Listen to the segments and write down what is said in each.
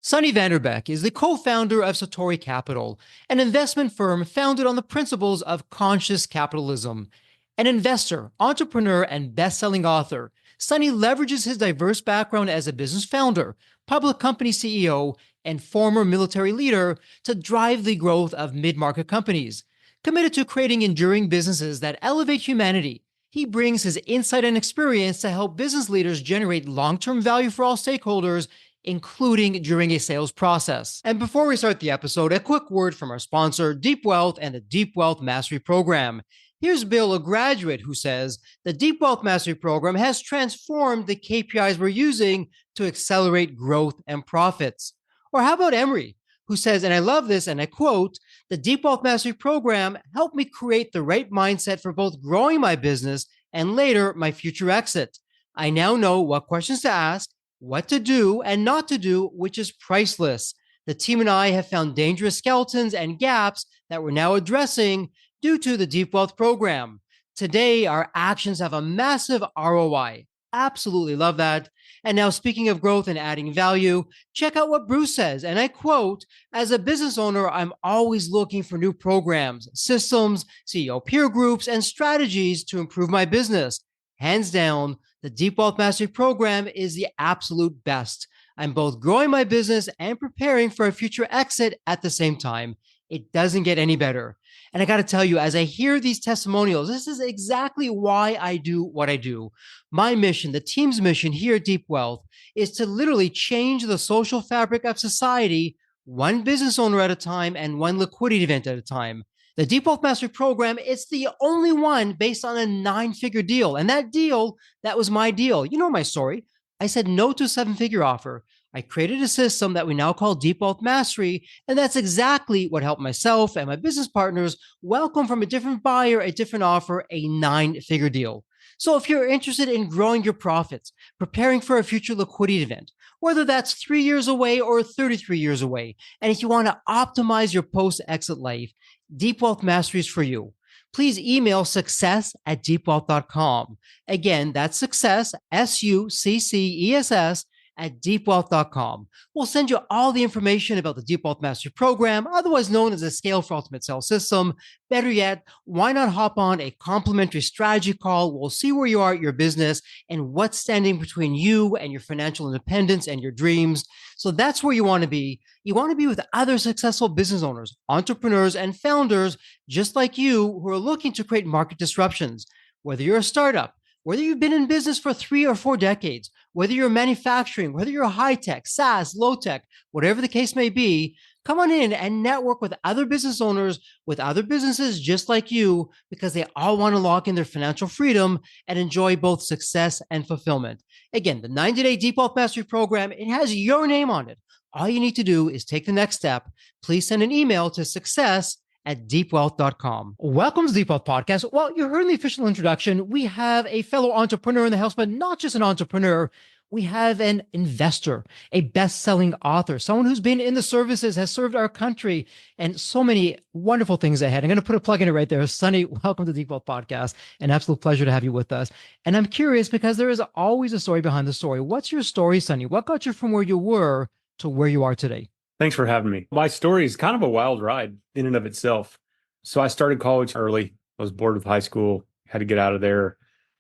Sonny Vanderbeck is the co-founder of Satori Capital, an investment firm founded on the principles of conscious capitalism. An investor, entrepreneur, and best-selling author, Sonny leverages his diverse background as a business founder, public company CEO, and former military leader to drive the growth of mid-market companies. Committed to creating enduring businesses that elevate humanity, he brings his insight and experience to help business leaders generate long-term value for all stakeholders, including during a sales process. And before we start the episode, a quick word from our sponsor, Deep Wealth and the Deep Wealth Mastery Program. Here's Bill, a graduate, who says the Deep Wealth Mastery Program has transformed the KPIs we're using to accelerate growth and profits. Or how about Emery, who says, and I love this, and I quote, the Deep Wealth Mastery Program helped me create the right mindset for both growing my business and later my future exit. I now know what questions to ask, what to do and not to do, which is priceless. The team and I have found dangerous skeletons and gaps that we're now addressing due to the Deep Wealth Program. Today, our actions have a massive ROI. Absolutely love that. And now, speaking of growth and adding value, check out what Bruce says. And I quote, as a business owner, I'm always looking for new programs, systems, CEO peer groups, and strategies to improve my business. Hands down, the Deep Wealth Mastery Program is the absolute best. I'm both growing my business and preparing for a future exit at the same time. It doesn't get any better. And I got to tell you, as I hear these testimonials, this is exactly why I do what I do. My mission, the team's mission here at Deep Wealth, is to literally change the social fabric of society, one business owner at a time and one liquidity event at a time. The Deep Wealth Mastery Program, it's the only one based on a 9-figure deal. And that deal, that was my deal. You know my story. I said no to a 7-figure offer. I created a system that we now call Deep Wealth Mastery, and that's exactly what helped myself and my business partners welcome from a different buyer, a different offer, a 9-figure deal. So if you're interested in growing your profits, preparing for a future liquidity event, whether that's 3 years away or 33 years away, and if you want to optimize your post-exit life, Deep Wealth Mastery is for you. Please email success@deepwealth.com. Again, that's success, SUCCESS, at deepwealth.com. We'll send you all the information about the Deep Wealth Mastery Program, otherwise known as the Scale for Ultimate Sales System. Better yet, why not hop on a complimentary strategy call? We'll see where you are at your business and what's standing between you and your financial independence and your dreams. So that's where you want to be. You want to be with other successful business owners, entrepreneurs, and founders just like you who are looking to create market disruptions. Whether you're a startup, whether you've been in business for 3 or 4 decades, whether you're manufacturing, whether you're high tech, SaaS, low tech, whatever the case may be, come on in and network with other business owners, with other businesses just like you, because they all want to lock in their financial freedom and enjoy both success and fulfillment. Again, the 90-day Deep Wealth Mastery Program, it has your name on it. All you need to do is take the next step. Please send an email to success@deepwealth.com. Welcome to the Deep Wealth Podcast. Well, you heard in the official introduction, we have a fellow entrepreneur in the house, but not just an entrepreneur. We have an investor, a best-selling author, someone who's been in the services, has served our country, and so many wonderful things ahead. I'm going to put a plug in it right there. Sonny, welcome to the Deep Wealth Podcast. An absolute pleasure to have you with us. And I'm curious because there is always a story behind the story. What's your story, Sonny? What got you from where you were to where you are today? Thanks for having me. My story is kind of a wild ride in and of itself. So I started college early. I was bored with high school, had to get out of there.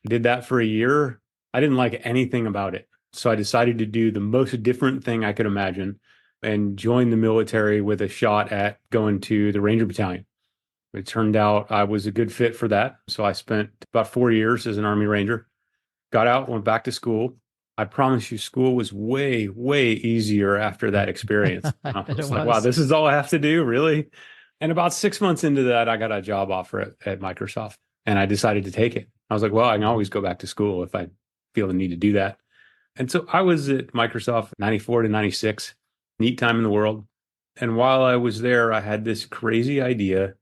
I did that for a year. I didn't like anything about it. So I decided to do the most different thing I could imagine and join the military with a shot at going to the Ranger Battalion. It turned out I was a good fit for that. So I spent about 4 years as an Army Ranger, got out, went back to school. I promise you, school was way, way easier after that experience. I was like, wow, this is all I have to do, really? And about 6 months into that, I got a job offer at Microsoft, and I decided to take it. I was like, well, I can always go back to school if I feel the need to do that. And so I was at Microsoft 94 to 96, neat time in the world. And while I was there, I had this crazy idea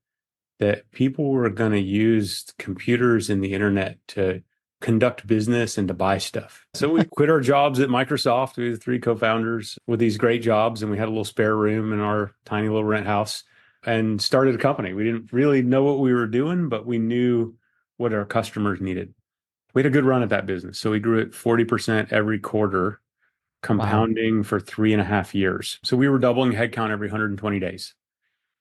that people were going to use computers and the internet to conduct business and to buy stuff. So we quit our jobs at Microsoft. We were the 3 co-founders with these great jobs, and we had a little spare room in our tiny little rent house and started a company. We didn't really know what we were doing, but we knew what our customers needed. We had a good run at that business. So we grew at 40% every quarter Wow. compounding for 3.5 years. So we were doubling headcount every 120 days,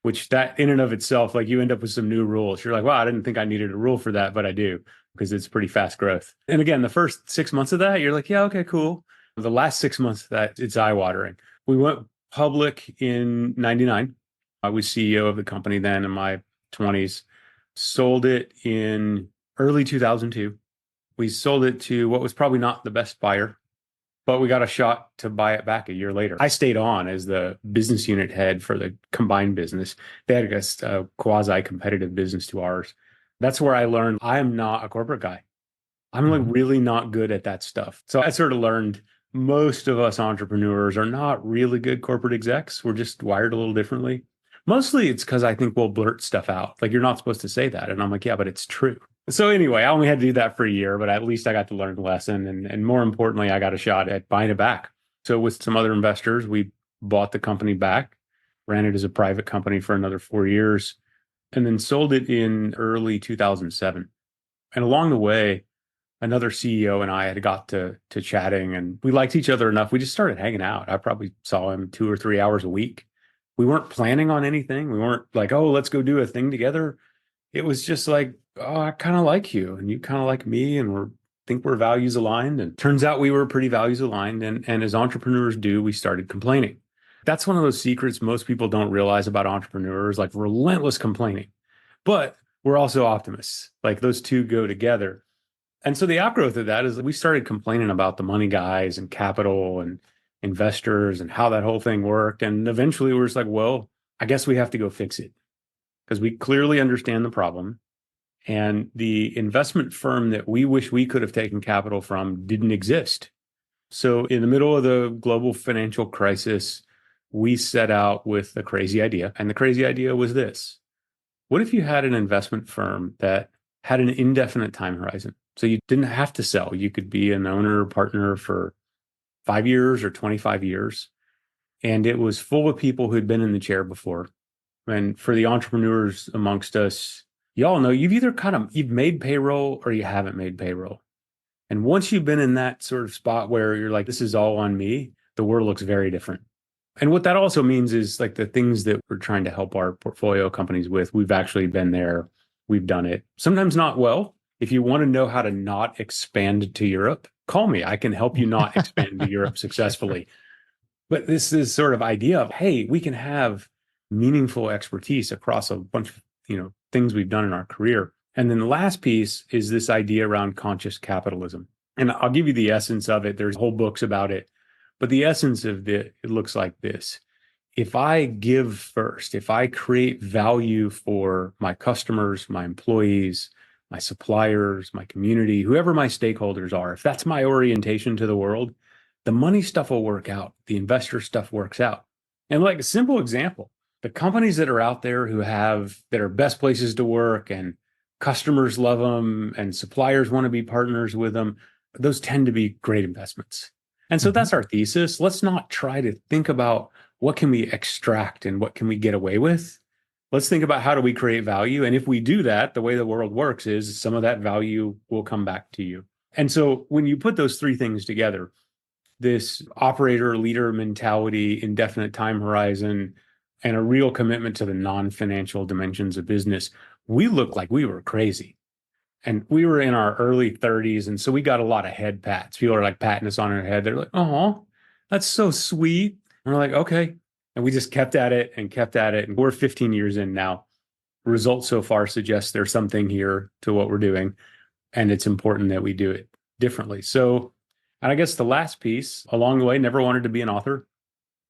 which that in and of itself, like you end up with some new rules. You're like, wow, I didn't think I needed a rule for that, but I do because it's pretty fast growth. And again, the first 6 months of that, you're like, yeah, okay, cool. The last 6 months of that, it's eye watering. We went public in 99. I was CEO of the company then in my 20s, sold it in early 2002. We sold it to what was probably not the best buyer, but we got a shot to buy it back a year later. I stayed on as the business unit head for the combined business. They had a quasi-competitive business to ours. That's where I learned I am not a corporate guy. I'm like Mhm. really not good at that stuff. So I sort of learned most of us entrepreneurs are not really good corporate execs. We're just wired a little differently. Mostly it's because I think we'll blurt stuff out. Like, you're not supposed to say that. And I'm like, yeah, but it's true. So anyway, I only had to do that for a year, but at least I got to learn the lesson. And more importantly, I got a shot at buying it back. So with some other investors, we bought the company back, ran it as a private company for another 4 years, and then sold it in early 2007. And along the way, another CEO and I had got to chatting, and we liked each other enough. We just started hanging out. I probably saw him 2 or 3 hours a week. We weren't planning on anything. We weren't like, oh, let's go do a thing together. It was just like, oh, I kind of like you and you kind of like me, and think we're values aligned. And turns out we were pretty values aligned. And as entrepreneurs do, we started complaining. That's one of those secrets most people don't realize about entrepreneurs, like relentless complaining. But we're also optimists. Like, those two go together. And so the outgrowth of that is that we started complaining about the money guys and capital and investors and how that whole thing worked. And eventually we're just like, well, I guess we have to go fix it because we clearly understand the problem. And the investment firm that we wish we could have taken capital from didn't exist. So in the middle of the global financial crisis, we set out with a crazy idea. And the crazy idea was this: what if you had an investment firm that had an indefinite time horizon? So you didn't have to sell. You could be an owner or partner for 5 years or 25 years. And it was full of people who'd been in the chair before. And for the entrepreneurs amongst us, y'all know you've made payroll or you haven't made payroll. And once you've been in that sort of spot where you're like, this is all on me, the world looks very different. And what that also means is, like, the things that we're trying to help our portfolio companies with, we've actually been there. We've done it. Sometimes not well. If you want to know how to not expand to Europe, call me. I can help you not expand to Europe successfully. But this is sort of idea of, hey, we can have meaningful expertise across a bunch of, things we've done in our career. And then the last piece is this idea around conscious capitalism. And I'll give you the essence of it. There's whole books about it. But the essence of it looks like this: if I give first, if I create value for my customers, my employees, my suppliers, my community, whoever my stakeholders are, if that's my orientation to the world, the money stuff will work out. The investor stuff works out. And like a simple example, the companies that are out there that are best places to work and customers love them and suppliers want to be partners with them, those tend to be great investments. And so Mhm. that's our thesis. Let's not try to think about what can we extract and what can we get away with. Let's think about how do we create value. And if we do that, the way the world works is some of that value will come back to you. And so when you put those three things together, this operator leader mentality, indefinite time horizon, and a real commitment to the non-financial dimensions of business, we look like we were crazy. And we were in our early 30s. And so we got a lot of head pats. People are like patting us on our head. They're like, oh, that's so sweet. And we're like, okay. And we just kept at it and kept at it. And we're 15 years in now. Results so far suggest there's something here to what we're doing. And it's important that we do it differently. So, and I guess the last piece along the way, never wanted to be an author.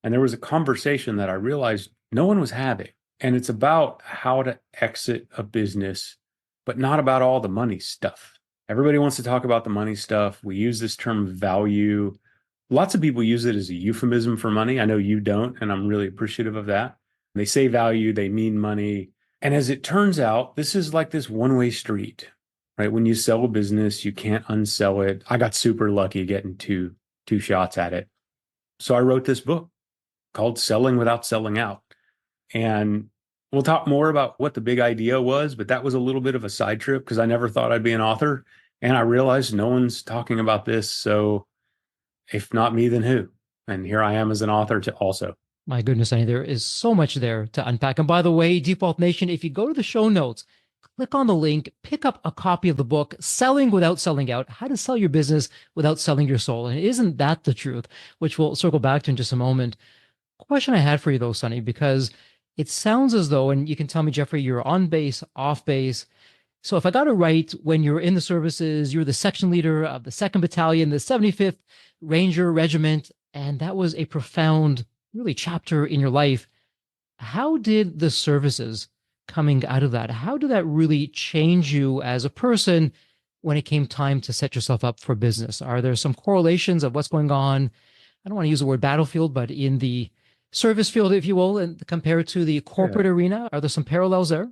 And there was a conversation that I realized no one was having. And it's about how to exit a business, but not about all the money stuff. Everybody wants to talk about the money stuff. We use this term value. Lots of people use it as a euphemism for money. I know you don't, and I'm really appreciative of that. They say value, they mean money. And as it turns out, this is like this one-way street, right? When you sell a business, you can't unsell it. I got super lucky getting two shots at it. So I wrote this book called Selling Without Selling Out. And we'll talk more about what the big idea was, but that was a little bit of a side trip because I never thought I'd be an author. And I realized no one's talking about this. So if not me, then who? And here I am as an author to also. My goodness, Sonny, there is so much there to unpack. And by the way, Default Nation, if you go to the show notes, click on the link, pick up a copy of the book, Selling Without Selling Out, How to Sell Your Business Without Selling Your Soul. And isn't that the truth? Which we'll circle back to in just a moment. Question I had for you though, Sonny, because it sounds as though, and you can tell me, Jeffrey, you're on base, off base. So if I got it right, when you're in the services, you're the section leader of the 2nd Battalion, the 75th Ranger Regiment, and that was a profound, really, chapter in your life. How did the services coming out of that, how did that really change you as a person when it came time to set yourself up for business? Are there some correlations of what's going on? I don't want to use the word battlefield, but in the service field, if you will, and compared to the corporate arena, are there some parallels there?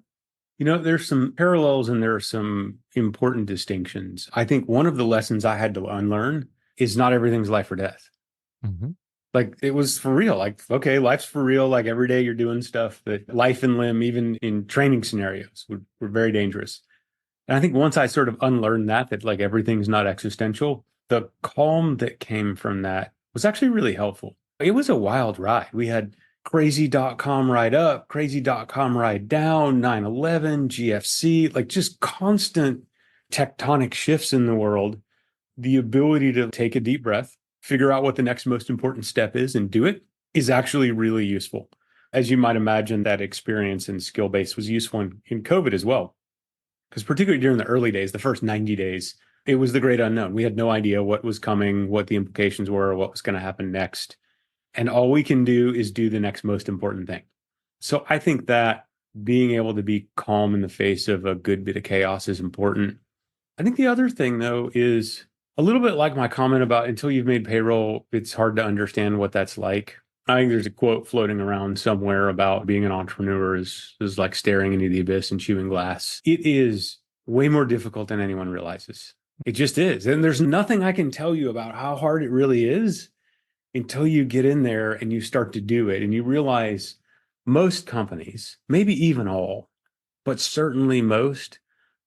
There's some parallels and there are some important distinctions. I think one of the lessons I had to unlearn is not everything's life or death. Mm-hmm. Like it was for real. Like, okay, life's for real. Like every day you're doing stuff that life and limb, even in training scenarios, were very dangerous. And I think once I sort of unlearned that like everything's not existential, the calm that came from that was actually really helpful. It was a wild ride. We had crazy.com ride up, crazy.com ride down, 9/11, GFC, like just constant tectonic shifts in the world. The ability to take a deep breath, figure out what the next most important step is and do it is actually really useful. As you might imagine, that experience and skill base was useful in COVID as well. Because particularly during the early days, the first 90 days, it was the great unknown. We had no idea what was coming, what the implications were, what was going to happen next. And all we can do is do the next most important thing. So I think that being able to be calm in the face of a good bit of chaos is important. I think the other thing, though, is a little bit like my comment about until you've made payroll, it's hard to understand what that's like. I think there's a quote floating around somewhere about being an entrepreneur is like staring into the abyss and chewing glass. It is way more difficult than anyone realizes. It just is. And there's nothing I can tell you about how hard it really is until you get in there and you start to do it. And you realize most companies, maybe even all, but certainly most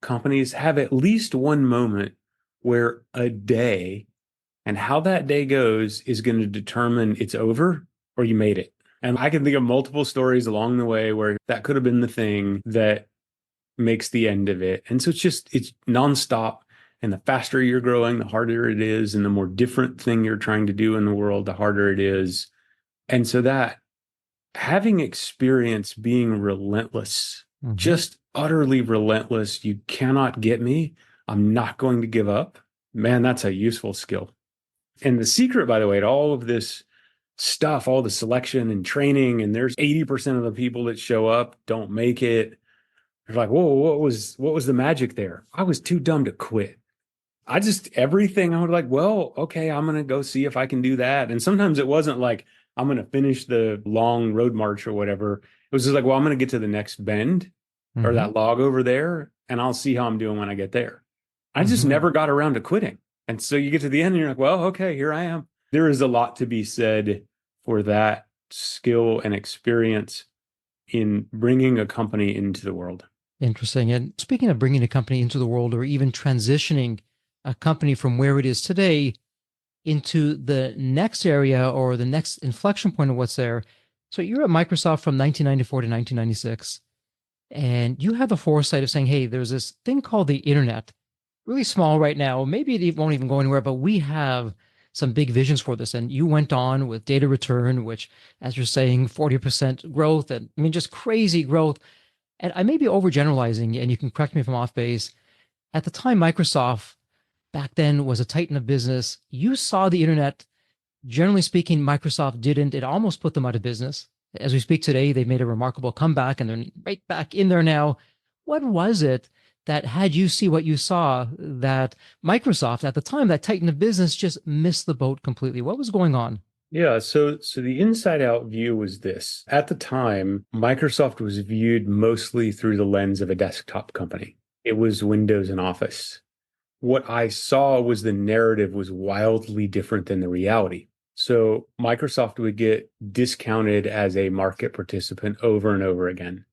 companies have at least one moment where a day and how that day goes is going to determine it's over or you made it. And I can think of multiple stories along the way where that could have been the thing that makes the end of it. And so it's nonstop. And the faster you're growing, the harder it is. And the more different thing you're trying to do in the world, the harder it is. And so that having experience being relentless, just utterly relentless, you cannot get me. I'm not going to give up. Man, that's a useful skill. And the secret, by the way, to all of this stuff, all the selection and training, and there's 80% of the people that show up don't make it. They're like, whoa, what was the magic there? I was too dumb to quit. Everything I was like, well, okay, I'm going to go see if I can do that. And sometimes it wasn't like, I'm going to finish the long road march or whatever. It was just like, well, I'm going to get to the next bend or that log over there, and I'll see how I'm doing when I get there. I just never got around to quitting. And so you get to the end and you're like, well, okay, here I am. There is a lot to be said for that skill and experience in bringing a company into the world. Interesting. And speaking of bringing a company into the world or even transitioning a company from where it is today into the next area or the next inflection point of what's there. So you're at Microsoft from 1994 to 1996, and you have the foresight of saying, hey, there's this thing called the internet, really small right now. Maybe it won't even go anywhere, but we have some big visions for this. And you went on with data return, which, as you're saying, 40% growth, and I mean, just crazy growth. And I may be overgeneralizing, and you can correct me if I'm off base. At the time, Microsoft back then was a titan of business. You saw the internet. Generally speaking, Microsoft didn't. It almost put them out of business. As we speak today, they've made a remarkable comeback and they're right back in there now. What was it that had you see what you saw that Microsoft at the time, that titan of business, just missed the boat completely? What was going on? Yeah, so the inside out view was this. At the time, Microsoft was viewed mostly through the lens of a desktop company. It was Windows and Office. What I saw was the narrative was wildly different than the reality. So Microsoft would get discounted as a market participant over and over again.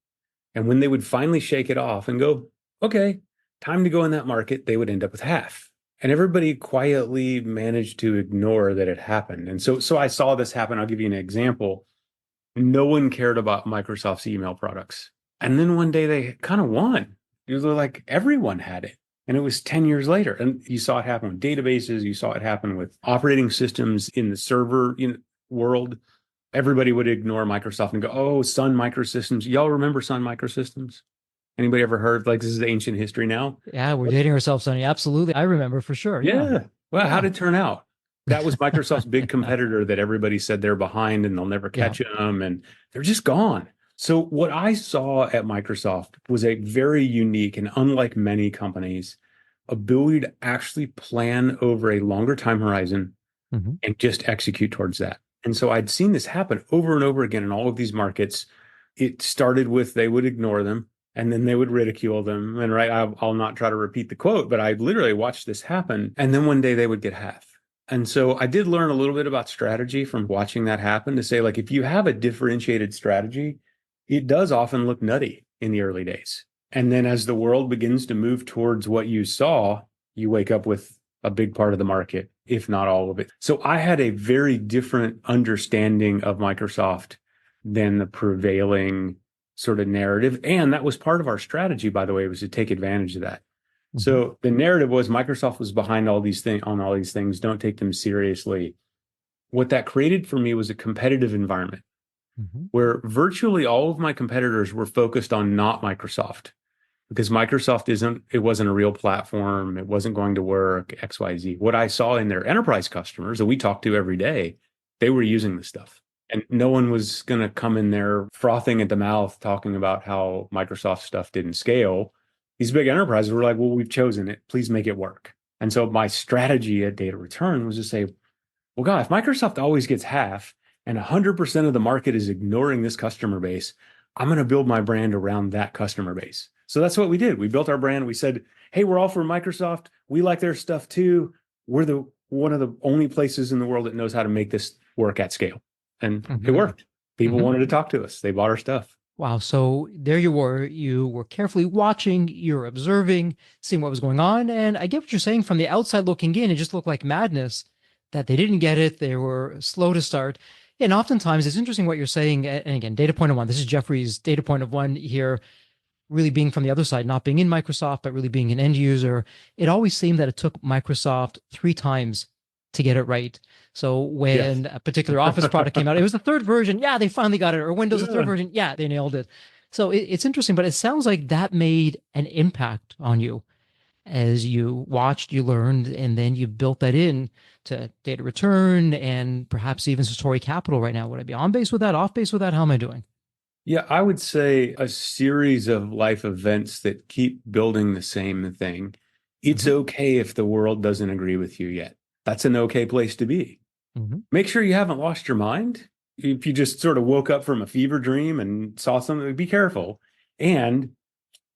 And when they would finally shake it off and go, okay, time to go in that market, they would end up with half. And everybody quietly managed to ignore that it happened. And so I saw this happen. I'll give you an example. No one cared about Microsoft's email products. And then one day they kind of won. It was like everyone had it. And it was 10 years later. And you saw it happen with databases. You saw it happen with operating systems in the server world. Everybody would ignore Microsoft and go, oh, Sun Microsystems. Y'all remember Sun Microsystems? Anybody ever heard, like, this is ancient history now? Yeah, we're dating ourselves, Sonny. Absolutely. I remember for sure. Yeah. Yeah. Well, Yeah. how'd it turn out? That was Microsoft's big competitor that everybody said they're behind and they'll never Yeah. catch them. And they're just gone. So what I saw at Microsoft was a very unique and unlike many companies, ability to actually plan over a longer time horizon Mhm. and just execute towards that. And so I'd seen this happen over and over again in all of these markets. It started with they would ignore them and then they would ridicule them. And right, I'll not try to repeat the quote, but I literally watched this happen. And then one day they would get half. And so I did learn a little bit about strategy from watching that happen to say, like, if you have a differentiated strategy, it does often look nutty in the early days. And then as the world begins to move towards what you saw, you wake up with a big part of the market, if not all of it. So I had a very different understanding of Microsoft than the prevailing sort of narrative. And that was part of our strategy, by the way, was to take advantage of that. Mhm. So the narrative was Microsoft was behind all these things on all these things. Don't take them seriously. What that created for me was a competitive environment Mhm. where virtually all of my competitors were focused on not Microsoft because Microsoft it wasn't a real platform. It wasn't going to work, XYZ. What I saw in their enterprise customers that we talked to every day, they were using this stuff. And no one was going to come in there frothing at the mouth, talking about how Microsoft stuff didn't scale. These big enterprises were like, well, we've chosen it. Please make it work. And so my strategy at Data Return was to say, well, God, if Microsoft always gets half and 100% of the market is ignoring this customer base, I'm going to build my brand around that customer base. So that's what we did. We built our brand. We said, hey, we're all for Microsoft. We like their stuff too. We're one of the only places in the world that knows how to make this work at scale. And it Mhm. worked. People Mhm. wanted to talk to us. They bought our stuff. Wow. So there you were. You were carefully watching, you're observing, seeing what was going on. And I get what you're saying from the outside looking in. It just looked like madness that they didn't get it. They were slow to start. And oftentimes it's interesting what you're saying. And again, data point of one. This is Jeffrey's data point of one here, really being from the other side, not being in Microsoft, but really being an end user. It always seemed that it took Microsoft 3 times to get it right. So Yes. when a particular Office product came out, it was the third version. Yeah, they finally got it. Or Windows, the third Yeah. version. Yeah, they nailed it. So it's interesting, but it sounds like that made an impact on you as you watched, you learned, and then you built that in to data return and perhaps even Satori Capital right now. Would I be on base with that, off base with that? How am I doing? Yeah, I would say a series of life events that keep building the same thing. It's Hmm. okay if the world doesn't agree with you yet. That's an okay place to be. Hmm. Make sure you haven't lost your mind. If you just sort of woke up from a fever dream and saw something, be careful. And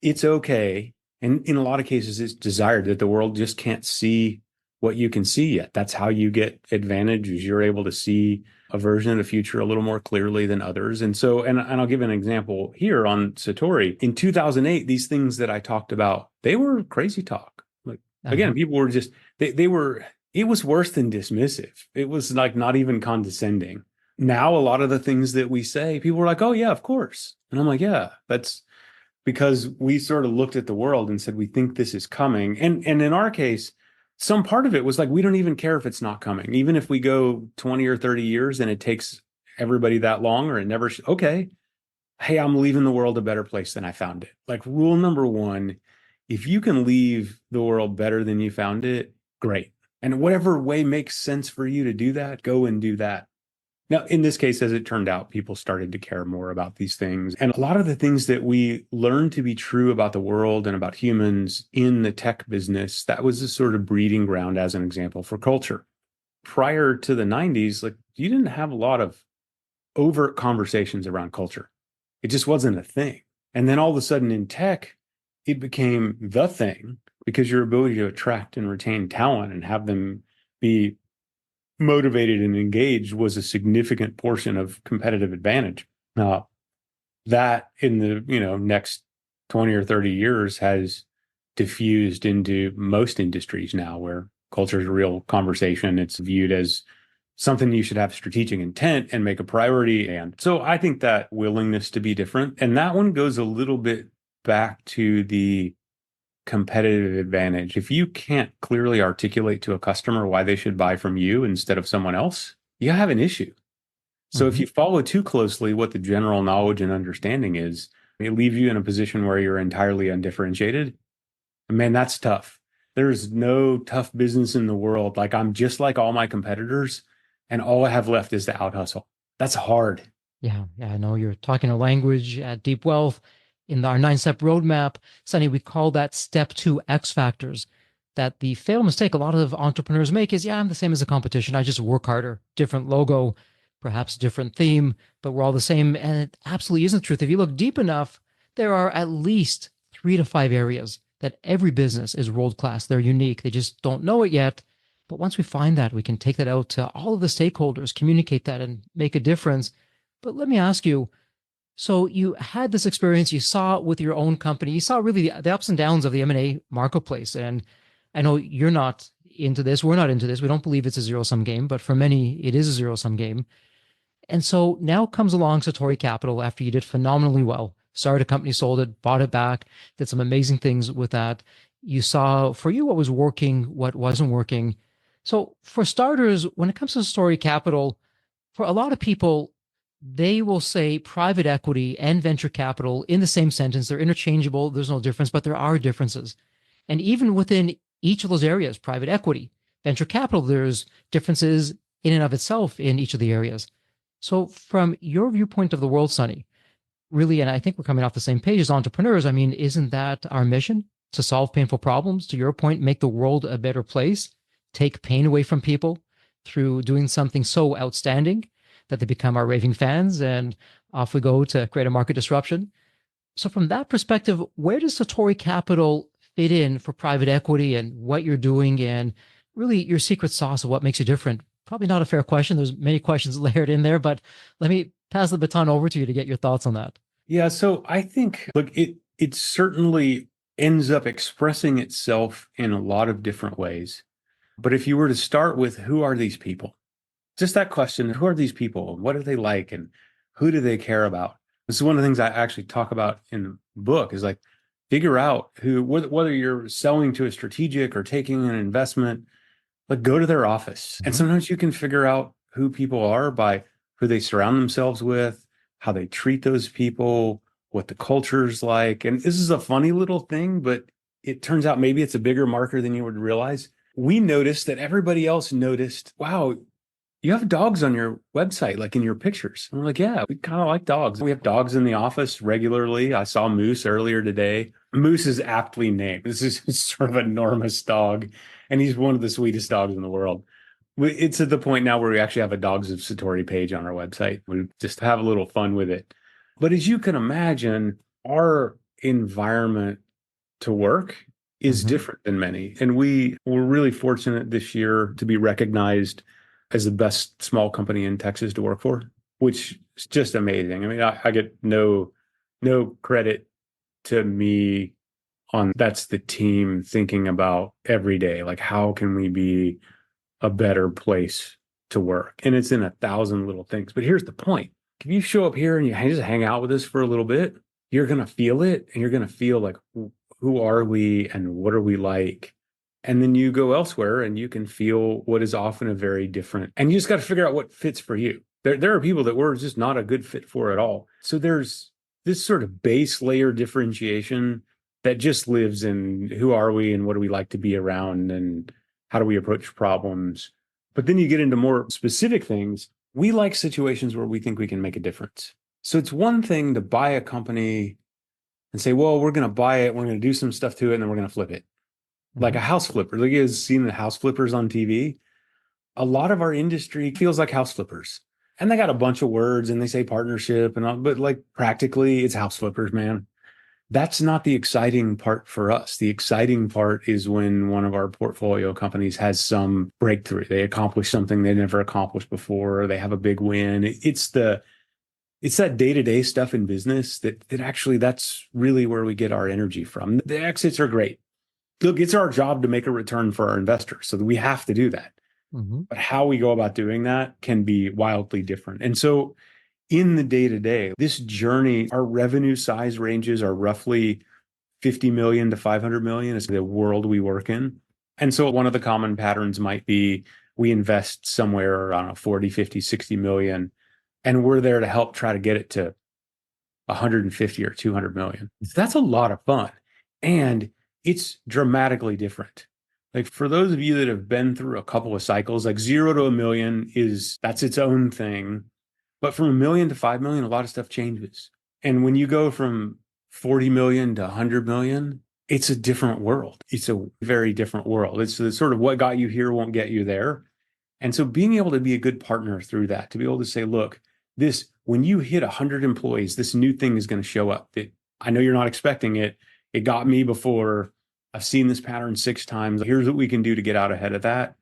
it's okay. And in a lot of cases, it's desired that the world just can't see what you can see yet. That's how you get advantage is you're able to see a version of the future a little more clearly than others. And so, and I'll give an example here on Satori. In 2008, these things that I talked about, they were crazy talk. Like, Uh-huh. again, people were just, they were, it was worse than dismissive. It was like not even condescending. Now, a lot of the things that we say, people were like, oh, yeah, of course. And I'm like, yeah, that's, because we sort of looked at the world and said we think this is coming, and in our case some part of it was like we don't even care if it's not coming, even if we go 20 or 30 years and it takes everybody that long or it never okay, hey, I'm leaving the world a better place than I found it. Like rule number one, if you can leave the world better than you found it, great. And whatever way makes sense for you to do that, go and do that. Now, in this case, as it turned out, people started to care more about these things. And a lot of the things that we learned to be true about the world and about humans in the tech business, that was a sort of breeding ground, as an example, for culture. Prior to the 90s, like you didn't have a lot of overt conversations around culture. It just wasn't a thing. And then all of a sudden in tech, it became the thing because your ability to attract and retain talent and have them be motivated and engaged was a significant portion of competitive advantage. That in the next 20 or 30 years has diffused into most industries now where culture is a real conversation. It's viewed as something you should have strategic intent and make a priority. And so I think that willingness to be different, and that one goes a little bit back to the competitive advantage. If you can't clearly articulate to a customer why they should buy from you instead of someone else, you have an issue. So if you follow too closely what the general knowledge and understanding is, it leaves you in a position where you're entirely undifferentiated. And man, that's tough. There's no tough business in the world. Like I'm just like all my competitors, and all I have left is to out hustle. That's hard. Yeah, I know you're talking a language at Deep Wealth. In our 9-step roadmap, Sonny, we call that step 2 X factors. That the fatal mistake a lot of entrepreneurs make is, yeah, I'm the same as the competition. I just work harder, different logo, perhaps different theme, but we're all the same. And it absolutely isn't the truth. If you look deep enough, there are at least 3 to 5 areas that every business is world class. They're unique. They just don't know it yet. But once we find that, we can take that out to all of the stakeholders, communicate that, and make a difference. But let me ask you, so you had this experience, you saw with your own company, you saw really the ups and downs of the M&A marketplace. And I know you're not into this. We're not into this. We don't believe it's a zero-sum game, but for many, it is a zero-sum game. And so now comes along Satori Capital after you did phenomenally well. Started a company, sold it, bought it back, did some amazing things with that. You saw for you what was working, what wasn't working. So for starters, when it comes to Satori Capital, for a lot of people, they will say private equity and venture capital in the same sentence. They're interchangeable. There's no difference, but there are differences. And even within each of those areas, private equity, venture capital, there's differences in and of itself in each of the areas. So from your viewpoint of the world, Sonny, really, and I think we're coming off the same page as entrepreneurs, I mean, isn't that our mission? To solve painful problems, to your point, make the world a better place, take pain away from people through doing something so outstanding that they become our raving fans, and off we go to create a market disruption. So from that perspective, where does Satori Capital fit in for private equity and what you're doing and really your secret sauce of what makes you different? Probably not a fair question. There's many questions layered in there, but let me pass the baton over to you to get your thoughts on that. Yeah, so I think, look, it certainly ends up expressing itself in a lot of different ways. But if you were to start with who are these people? Just that question, who are these people? What are they like? And who do they care about? This is one of the things I actually talk about in the book is like, figure out who, whether you're selling to a strategic or taking an investment, like go to their office. And sometimes you can figure out who people are by who they surround themselves with, how they treat those people, what the culture's like. And this is a funny little thing, but it turns out maybe it's a bigger marker than you would realize. We noticed that everybody else noticed, wow, you have dogs on your website, like in your pictures. And we're like, yeah, we kind of like dogs. We have dogs in the office regularly. I saw Moose earlier today. Moose is aptly named. This is sort of an enormous dog, and he's one of the sweetest dogs in the world. It's at the point now where we actually have a Dogs of Satori page on our website. We just have a little fun with it. But as you can imagine, our environment to work is different than many. And we were really fortunate this year to be recognized as the best small company in Texas to work for, which is just amazing. I mean, I get no credit to me on that's the team thinking about every day, like how can we be a better place to work? And it's in 1,000 little things. But here's the point. If you show up here and you just hang out with us for a little bit, you're going to feel it, and you're going to feel like, who are we and what are we like? And then you go elsewhere and you can feel what is often a very different, and you just got to figure out what fits for you. There are people that we're just not a good fit for at all. So there's this sort of base layer differentiation that just lives in who are we and what do we like to be around and how do we approach problems. But then you get into more specific things. We like situations where we think we can make a difference. So it's one thing to buy a company and say, well, we're going to buy it, we're going to do some stuff to it, and then we're going to flip it. Like a house flipper. Like you guys seen the house flippers on TV? A lot of our industry feels like house flippers. And they got a bunch of words and they say partnership and all, but like practically it's house flippers, man. That's not the exciting part for us. The exciting part is when one of our portfolio companies has some breakthrough. They accomplish something they never accomplished before, or they have a big win. It's that day-to-day stuff in business that actually that's really where we get our energy from. The exits are great. look, it's our job to make a return for our investors. So we have to do that. Mm-hmm. But how we go about doing that can be wildly different. And so in the day to day, this journey, our revenue size ranges are roughly 50 million to 500 million is the world we work in. And so one of the common patterns might be we invest somewhere around 40, 50, 60 million, and we're there to help try to get it to 150 or 200 million. That's a lot of fun. And it's dramatically different. Like for those of you that have been through a couple of cycles, like 0 to a million that's its own thing. But from 1 million to 5 million, a lot of stuff changes. And when you go from 40 million to 100 million, it's a different world. It's a very different world. It's the sort of what got you here won't get you there. And so being able to be a good partner through that, to be able to say, look, when you hit 100 employees, this new thing is going to show up. I know you're not expecting it. It got me before. I've seen this pattern 6 times. Here's what we can do to get out ahead of that.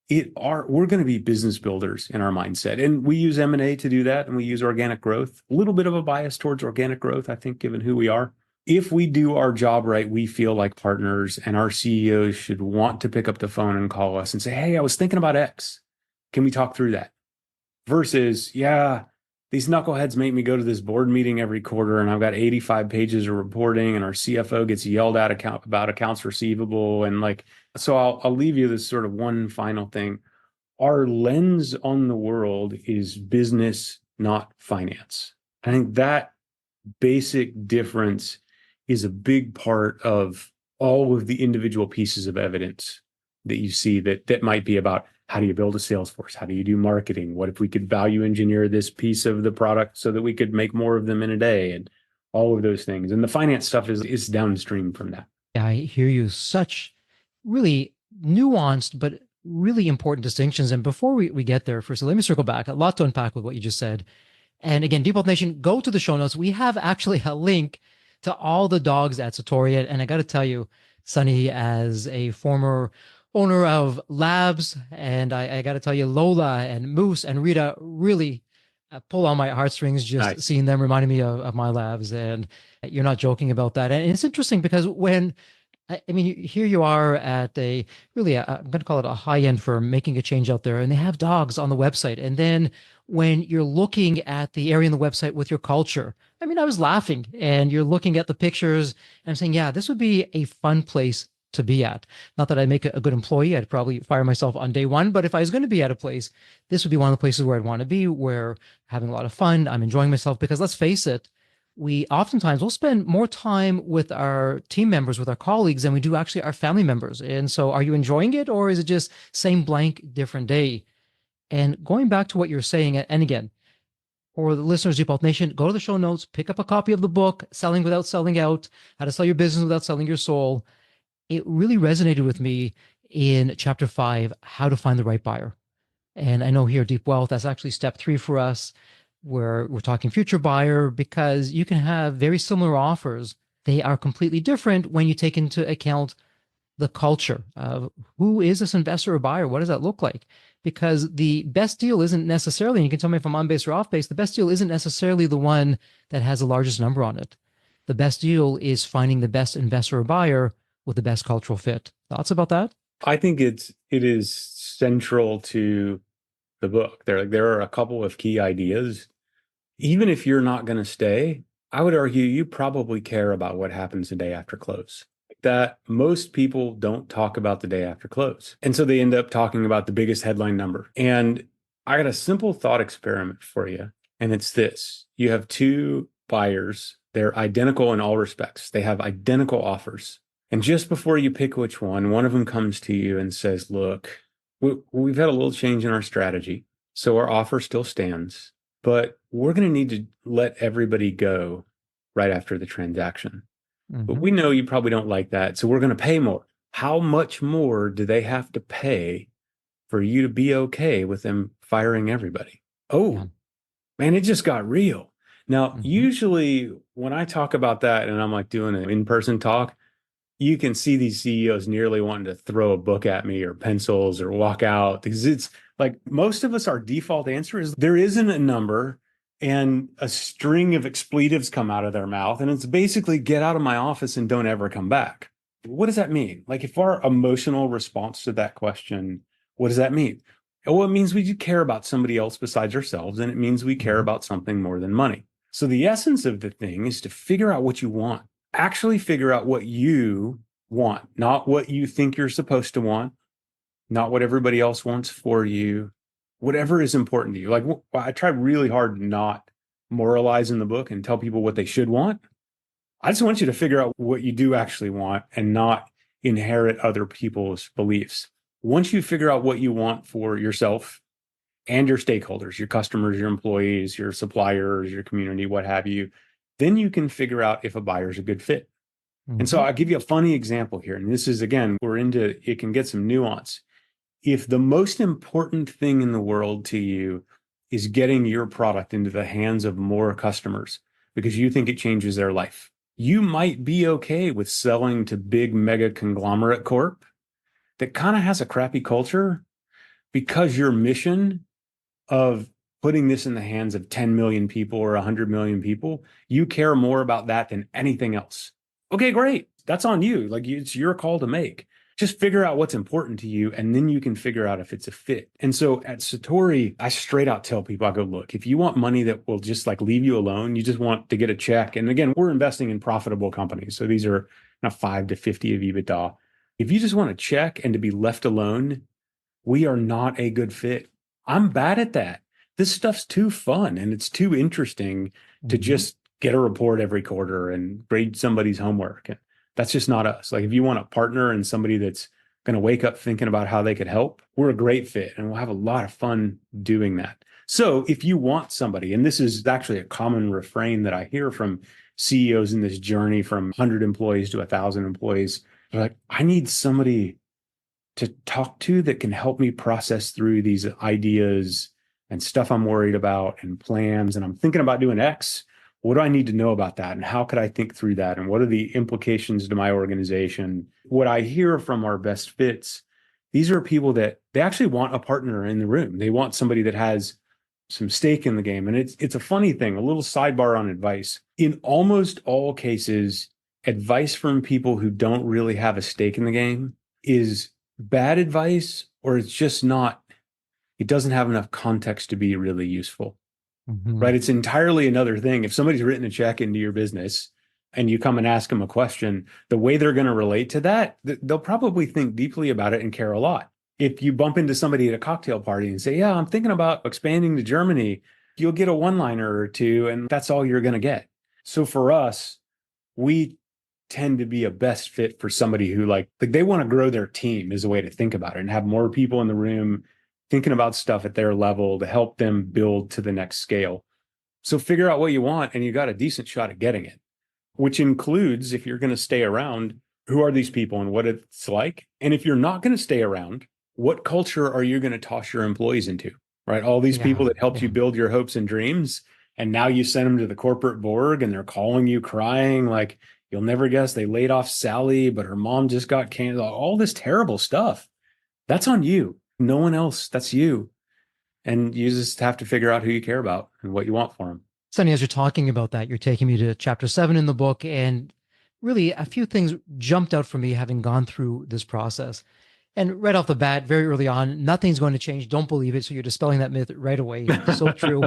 We're going to be business builders in our mindset. And we use M&A to do that. And we use organic growth, a little bit of a bias towards organic growth, I think, given who we are. If we do our job right, we feel like partners, and our CEOs should want to pick up the phone and call us and say, hey, I was thinking about X. Can we talk through that? Versus, yeah, these knuckleheads make me go to this board meeting every quarter and I've got 85 pages of reporting and our CFO gets yelled at about accounts receivable. And so I'll leave you this sort of one final thing. Our lens on the world is business, not finance. I think that basic difference is a big part of all of the individual pieces of evidence that you see that might be about how do you build a sales force? How do you do marketing? What if we could value engineer this piece of the product so that we could make more of them in a day, and all of those things. And the finance stuff is downstream from that. Yeah, I hear you. Such really nuanced, but really important distinctions. And before we get there, first, let me circle back. A lot to unpack with what you just said. And again, Deep Wealth Nation, go to the show notes. We have actually a link to all the dogs at Satori. And I got to tell you, Sunny, as a former owner of labs, and I got to tell you, Lola and Moose and Rita really pull on my heartstrings just Nice. seeing them, reminding me of my labs. And you're not joking about that. And it's interesting because I mean, here you are at I'm going to call it a high-end firm making a change out there, and they have dogs on the website. And then when you're looking at the area in the website with your culture, I mean, I was laughing, and you're looking at the pictures and I'm saying, yeah, this would be a fun place to be at. Not that I'd make a good employee. I'd probably fire myself on day one, but if I was going to be at a place, this would be one of the places where I'd want to be, where having a lot of fun, I'm enjoying myself, because let's face it, we oftentimes will spend more time with our team members, with our colleagues, than we do actually our family members. And so are you enjoying it, or is it just same blank, different day? And going back to what you're saying, and again, for the listeners, Deep Wealth Nation, go to the show notes, pick up a copy of the book, Selling Without Selling Out, How to Sell Your Business Without Selling Your Soul. It really resonated with me in chapter 5, How to Find the Right Buyer. And I know here at Deep Wealth, that's actually step 3 for us, where we're talking future buyer, because you can have very similar offers. They are completely different when you take into account the culture of who is this investor or buyer? What does that look like? Because the best deal isn't necessarily, and you can tell me if I'm on base or off base, the best deal isn't necessarily the one that has the largest number on it. The best deal is finding the best investor or buyer with the best cultural fit. Thoughts about that? I think it is central to the book. There are a couple of key ideas. Even if you're not going to stay, I would argue you probably care about what happens the day after close. That most people don't talk about the day after close. And so they end up talking about the biggest headline number. And I got a simple thought experiment for you. And it's this. You have 2 buyers. They're identical in all respects. They have identical offers. And just before you pick which one of them comes to you and says, look, we've had a little change in our strategy. So our offer still stands, but we're going to need to let everybody go right after the transaction. But we know you probably don't like that. So we're going to pay more. How much more do they have to pay for you to be okay with them firing everybody? Oh, man, it just got real. Now, usually when I talk about that and I'm like doing an in-person talk, you can see these CEOs nearly wanting to throw a book at me or pencils or walk out, because it's like most of us, our default answer is there isn't a number, and a string of expletives come out of their mouth. And it's basically get out of my office and don't ever come back. What does that mean? Like, if our emotional response to that question, what does that mean? Well, it means we do care about somebody else besides ourselves, and it means we care about something more than money. So the essence of the thing is to figure out what you want. Actually figure out what you want, not what you think you're supposed to want, not what everybody else wants for you, whatever is important to you. Like, I try really hard to not moralize in the book and tell people what they should want. I just want you to figure out what you do actually want and not inherit other people's beliefs. Once you figure out what you want for yourself and your stakeholders, your customers, your employees, your suppliers, your community, what have you, then you can figure out if a buyer is a good fit. And so I'll give you a funny example here. And this is, again, we're into, it can get some nuance. If the most important thing in the world to you is getting your product into the hands of more customers because you think it changes their life, you might be okay with selling to big mega conglomerate corp that kind of has a crappy culture because your mission of putting this in the hands of 10 million people or 100 million people, you care more about that than anything else. Okay, great. That's on you. Like, it's your call to make. Just figure out what's important to you, and then you can figure out if it's a fit. And so at Satori, I straight out tell people, I go, look, if you want money that will just like leave you alone, you just want to get a check. And again, we're investing in profitable companies. So these are not 5 to 50 of EBITDA. If you just want a check and to be left alone, we are not a good fit. I'm bad at that. This stuff's too fun and it's too interesting to just get a report every quarter and grade somebody's homework. And that's just not us. Like, if you want a partner and somebody that's going to wake up thinking about how they could help, we're a great fit and we'll have a lot of fun doing that. So if you want somebody, and this is actually a common refrain that I hear from CEOs in this journey from 100 employees to 1,000 employees, they're like, I need somebody to talk to that can help me process through these ideas and stuff I'm worried about and plans. And I'm thinking about doing X. What do I need to know about that? And how could I think through that? And what are the implications to my organization? What I hear from our best fits, these are people that they actually want a partner in the room. They want somebody that has some stake in the game. And it's a funny thing, a little sidebar on advice. In almost all cases, advice from people who don't really have a stake in the game is bad advice, or it's just not, it doesn't have enough context to be really useful. Right? It's entirely another thing. If somebody's written a check into your business and you come and ask them a question, the way they're going to relate to that, they'll probably think deeply about it and care a lot. If you bump into somebody at a cocktail party and say, yeah, I'm thinking about expanding to Germany, you'll get a one-liner or two, and that's all you're going to get. So for us, we tend to be a best fit for somebody who like they want to grow their team is a way to think about it and have more people in the room thinking about stuff at their level to help them build to the next scale. So figure out what you want and you got a decent shot at getting it, which includes, if you're going to stay around, who are these people and what it's like? And if you're not going to stay around, what culture are you going to toss your employees into, right? All these people that helped you build your hopes and dreams, and now you send them to the corporate board and they're calling you crying like, you'll never guess they laid off Sally, but her mom just got canceled. All this terrible stuff. That's on you. No one else. That's you. And you just have to figure out who you care about and what you want for them. Sonny, as you're talking about that, you're taking me to chapter 7 in the book. And really, a few things jumped out for me having gone through this process. And right off the bat, very early on, nothing's going to change. Don't believe it. So you're dispelling that myth right away. It's so true.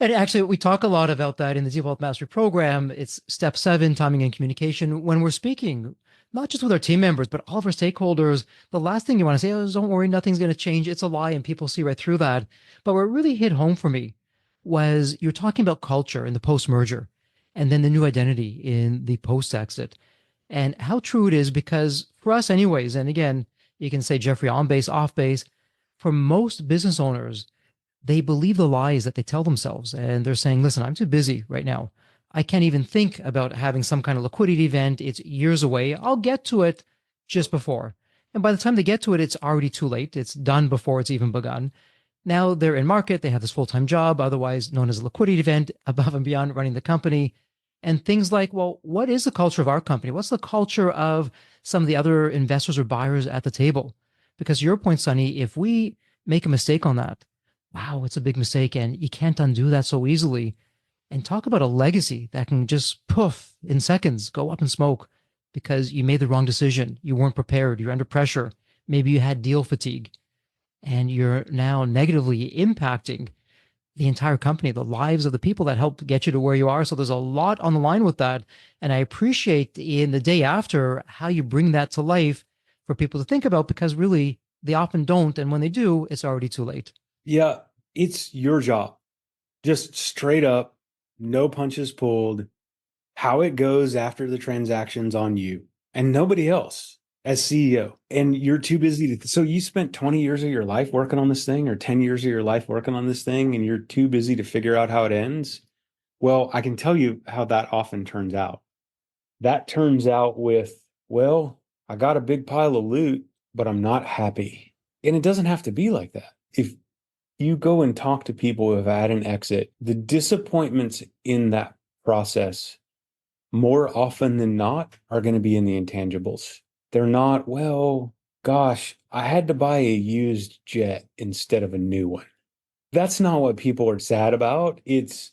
And actually, we talk a lot about that in the Default Mastery program. It's step 7, timing and communication. When we're speaking, not just with our team members, but all of our stakeholders, the last thing you want to say is, don't worry, nothing's going to change. It's a lie. And people see right through that. But what really hit home for me was you're talking about culture in the post-merger and then the new identity in the post-exit, and how true it is, because for us anyways, and again, you can say Jeffrey on base, off base, for most business owners, they believe the lies that they tell themselves. And they're saying, listen, I'm too busy right now. I can't even think about having some kind of liquidity event. It's years away. I'll get to it just before. And by the time they get to it, it's already too late. It's done before it's even begun. Now they're in market. They have this full-time job, otherwise known as a liquidity event, above and beyond running the company. And things like, well, what is the culture of our company? What's the culture of some of the other investors or buyers at the table? Because your point, Sonny, if we make a mistake on that, wow, it's a big mistake. And you can't undo that so easily. And talk about a legacy that can just poof in seconds, go up in smoke because you made the wrong decision. You weren't prepared. You're under pressure. Maybe you had deal fatigue, and you're now negatively impacting the entire company, the lives of the people that helped get you to where you are. So there's a lot on the line with that. And I appreciate in the day after how you bring that to life for people to think about, because really they often don't. And when they do, it's already too late. Yeah, it's your job. Just straight up, no punches pulled. How it goes after the transaction's on you and nobody else as CEO. And you're too busy to. So you spent 20 years of your life working on this thing or 10 years of your life working on this thing, and you're too busy to figure out how it ends. Well, I can tell you how that often turns out. That turns out with, well, I got a big pile of loot, but I'm not happy. And it doesn't have to be like that. If you go and talk to people who have had an exit, the disappointments in that process more often than not are going to be in the intangibles. They're not, well, gosh, I had to buy a used jet instead of a new one. That's not what people are sad about. It's,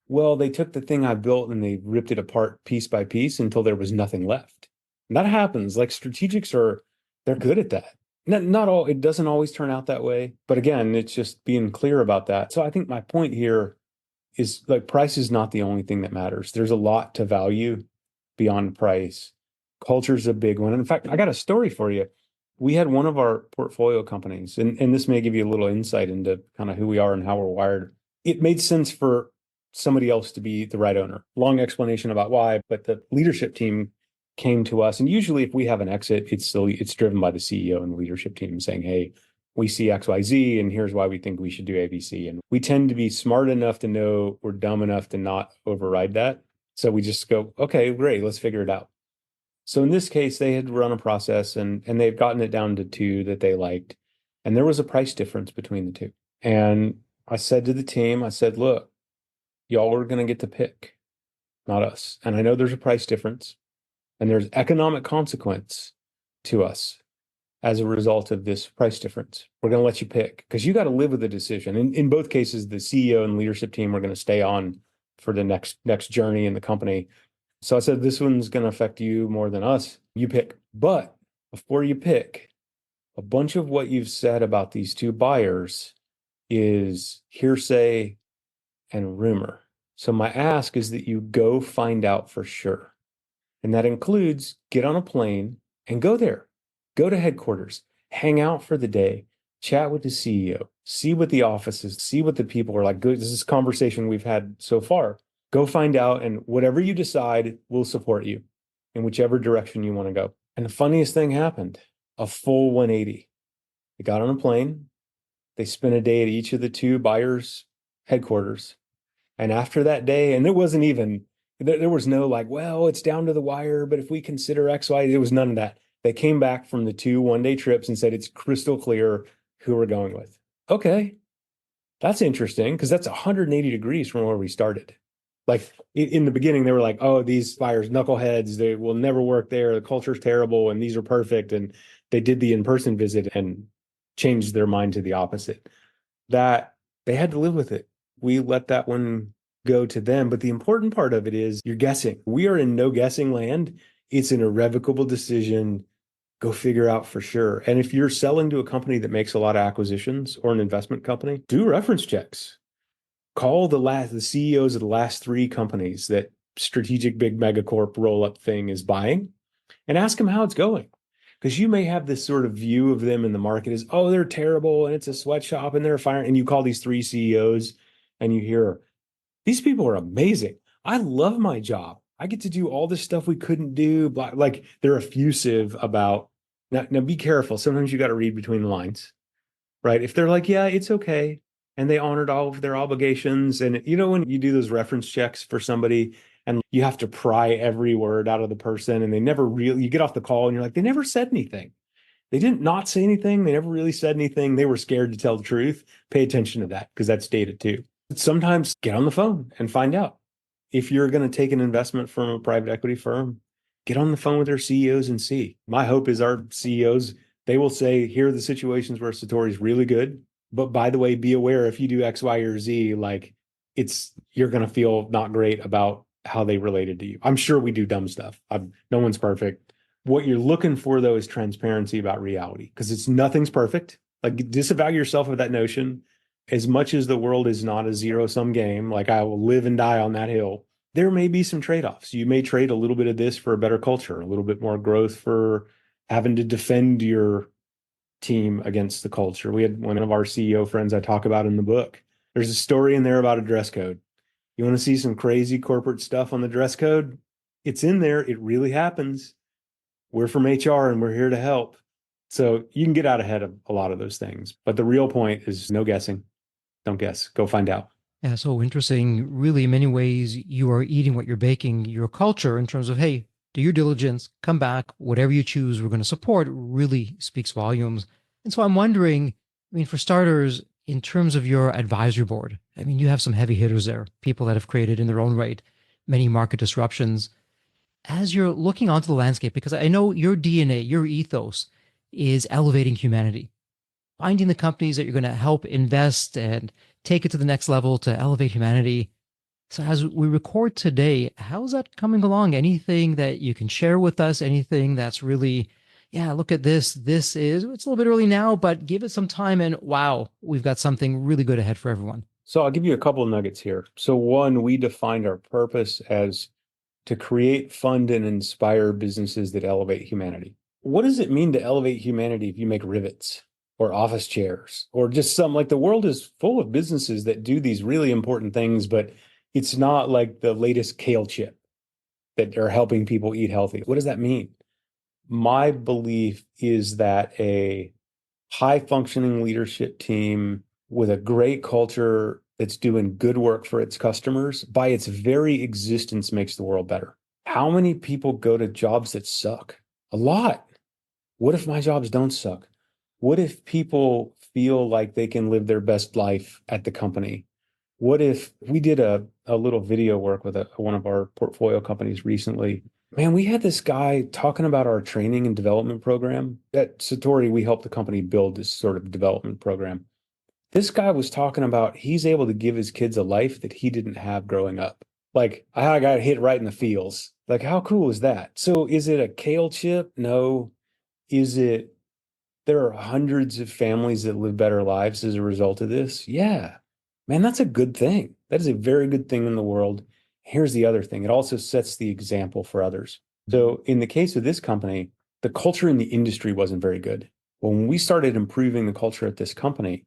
well, they took the thing I built and they ripped it apart piece by piece until there was nothing left. And that happens. Like strategics they're good at that. Not all, it doesn't always turn out that way. But again, it's just being clear about that. So I think my point here is like price is not the only thing that matters. There's a lot to value beyond price. Culture's a big one. In fact, I got a story for you. We had one of our portfolio companies, and this may give you a little insight into kind of who we are and how we're wired. It made sense for somebody else to be the right owner. Long explanation about why, but the leadership team came to us. And usually if we have an exit, it's driven by the CEO and the leadership team saying, hey, we see XYZ and here's why we think we should do ABC. And we tend to be smart enough to know we're dumb enough to not override that. So we just go, okay, great, let's figure it out. So in this case, they had run a process and they've gotten it down to two that they liked. And there was a price difference between the two. And I said to the team, I said, look, y'all are going to get to pick, not us. And I know there's a price difference and there's economic consequence to us as a result of this price difference. We're going to let you pick because you got to live with the decision. In both cases, the CEO and leadership team are going to stay on for the next journey in the company. So I said, this one's going to affect you more than us. You pick. But before you pick, a bunch of what you've said about these two buyers is hearsay and rumor. So my ask is that you go find out for sure. And that includes get on a plane and go there. Go to headquarters, hang out for the day, chat with the CEO, see what the office is, see what the people are like. This is conversation we've had so far. Go find out, and whatever you decide, we'll support you in whichever direction you want to go. And the funniest thing happened, a full 180. They got on a plane. They spent a day at each of the two buyers' headquarters. And after that day, and there wasn't even, there was no like, well, it's down to the wire, but if we consider X, Y, there was none of that. They came back from the 2 one-day trips and said, it's crystal clear who we're going with. Okay, that's interesting because that's 180 degrees from where we started. Like in the beginning, they were like, oh, these buyers, knuckleheads, they will never work there. The culture's terrible and these are perfect. And they did the in-person visit and changed their mind to the opposite. That they had to live with it. We let that one go to them. But the important part of it is you're guessing. We are in no guessing land. It's an irrevocable decision. Go figure out for sure. And if you're selling to a company that makes a lot of acquisitions or an investment company, do reference checks. Call the CEOs of the last 3 companies that strategic big megacorp roll-up thing is buying and ask them how it's going. Because you may have this sort of view of them in the market as, oh, they're terrible and it's a sweatshop and they're firing. And you call these 3 CEOs and you hear, these people are amazing. I love my job. I get to do all this stuff we couldn't do. Like they're effusive about, now be careful. Sometimes you got to read between the lines, right? If they're like, yeah, it's okay. And they honored all of their obligations. And you know, when you do those reference checks for somebody and you have to pry every word out of the person and they never really, you get off the call and you're like, they never said anything. They didn't not say anything. They never really said anything. They were scared to tell the truth. Pay attention to that because that's data too. Sometimes get on the phone and find out. If you're going to take an investment from a private equity firm, get on the phone with their CEOs and see. My hope is our CEOs, they will say, here are the situations where Satori is really good. But by the way, be aware if you do X, Y, or Z, like you're going to feel not great about how they related to you. I'm sure we do dumb stuff. No one's perfect. What you're looking for, though, is transparency about reality, because nothing's perfect. Like, disavow yourself of that notion. As much as the world is not a zero-sum game, like I will live and die on that hill, there may be some trade-offs. You may trade a little bit of this for a better culture, a little bit more growth for having to defend your team against the culture. We had one of our CEO friends I talk about in the book. There's a story in there about a dress code. You want to see some crazy corporate stuff on the dress code? It's in there. It really happens. We're from HR and we're here to help. So you can get out ahead of a lot of those things. But the real point is no guessing. Don't guess. Go find out. Yeah, so interesting. Really, in many ways, you are eating what you're baking, your culture in terms of, hey, do your diligence, come back, whatever you choose, we're going to support really speaks volumes. And so I'm wondering, I mean, for starters, in terms of your advisory board, I mean, you have some heavy hitters there, people that have created in their own right many market disruptions. As you're looking onto the landscape, because I know your DNA, your ethos is elevating humanity, finding the companies that you're going to help invest and take it to the next level to elevate humanity. So as we record today, how's that coming along? Anything that you can share with us? Anything that's really, yeah, look at this. It's a little bit early now, but give it some time and wow, we've got something really good ahead for everyone. So I'll give you a couple of nuggets here. So one, we defined our purpose as to create, fund, and inspire businesses that elevate humanity. What does it mean to elevate humanity if you make rivets or office chairs or just some, like, the world is full of businesses that do these really important things, but it's not like the latest kale chip that are helping people eat healthy. What does that mean? My belief is that a high functioning leadership team with a great culture that's doing good work for its customers, by its very existence, makes the world better. How many people go to jobs that suck? A lot. What if my jobs don't suck? What if people feel like they can live their best life at the company? What if we did a little video work with one of our portfolio companies recently? Man, we had this guy talking about our training and development program. At Satori, we helped the company build this sort of development program. This guy was talking about he's able to give his kids a life that he didn't have growing up. Like, I got hit right in the feels. Like, how cool is that? So is it a kale chip? No. Is it, there are hundreds of families that live better lives as a result of this? Yeah. Man, that's a good thing. That is a very good thing in the world. Here's the other thing. It also sets the example for others. So in the case of this company, the culture in the industry wasn't very good. When we started improving the culture at this company,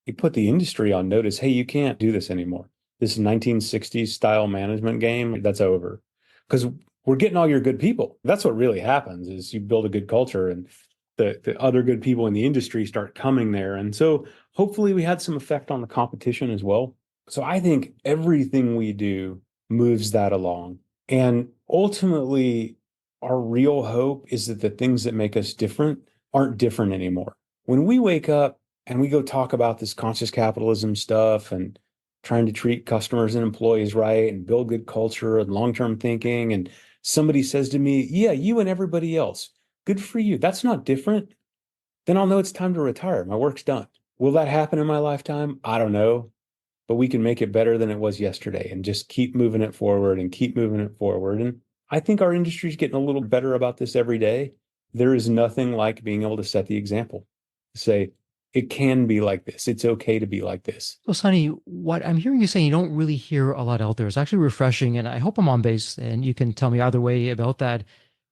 it put the industry on notice. Hey, you can't do this anymore. This 1960s style management game, that's over. Because we're getting all your good people. That's what really happens is you build a good culture and the other good people in the industry start coming there. And so hopefully we had some effect on the competition as well. So I think everything we do moves that along. And ultimately, our real hope is that the things that make us different aren't different anymore. When we wake up and we go talk about this conscious capitalism stuff and trying to treat customers and employees right and build good culture and long-term thinking, and somebody says to me, yeah, you and everybody else, good for you. That's not different. Then I'll know it's time to retire. My work's done. Will that happen in my lifetime? I don't know, but we can make it better than it was yesterday and just keep moving it forward and keep moving it forward. And I think our industry is getting a little better about this every day. There is nothing like being able to set the example, say, it can be like this. It's okay to be like this. So, Sonny, what I'm hearing you saying, you don't really hear a lot out there. It's actually refreshing, and I hope I'm on base, and you can tell me either way about that.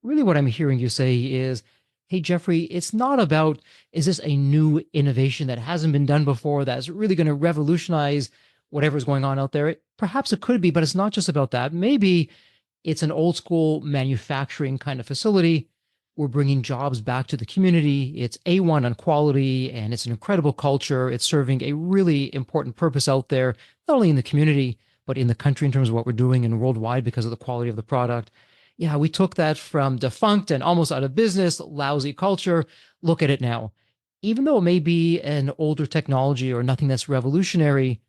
Really, what I'm hearing you say is, hey, Jeffrey, it's not about, is this a new innovation that hasn't been done before that's really going to revolutionize whatever's going on out there? Perhaps it could be, but it's not just about that. Maybe it's an old school manufacturing kind of facility. We're bringing jobs back to the community. It's A1 on quality and it's an incredible culture. It's serving a really important purpose out there, not only in the community, but in the country in terms of what we're doing and worldwide because of the quality of the product. Yeah, we took that from defunct and almost out of business, lousy culture. Look at it now. Even though it may be an older technology or nothing that's revolutionary,